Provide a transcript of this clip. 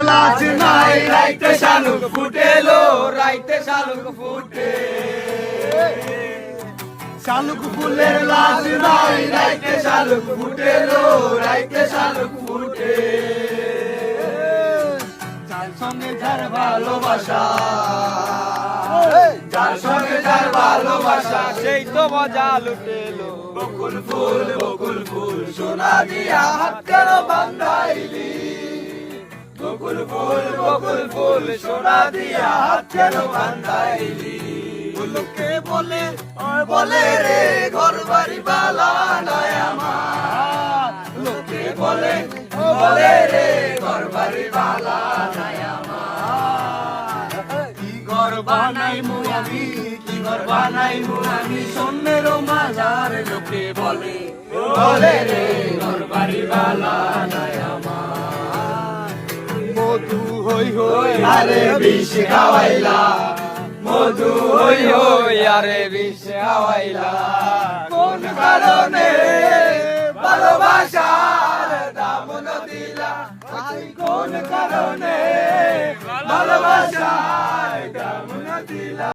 লাজ নাই রাইতে শালুক ফুটেলো রাইতে শালুক ফুটে শালুক ফুলের লাজ নাই রাইতে শালুক ফুটেলো রাইতে শালুক ফুটে যার সঙ্গে যার ভালোবাসা যার সঙ্গে যার ভালোবাসা সেই তো মজা লুটেলো বকুল ফুল সোনা দিয়া হাত কেন বান্ধাইলি বকুল ফুল সোনা দিয়া হাত কেন বান্ধাইলি লোকে বলে বলে রে ঘর বাড়ি বালা নয় আমার লোকে বলে বলে রে ঘর বাড়ি বালা নয় আমার কি ঘর বানাই আমি কি ঘর বানাই আমি সোনের মাজার লোকে বলে বলে রে ঘর বাড়ি বালা নয় আমার মধু হই হই আরে বিষ খাওয়াইলা মধু হই হই আরে বিষ খাওয়াইলা কোন কারণে ভালোবাসার দাম না দিলা কোন কারণে ভালোবাসার দাম না দিলা।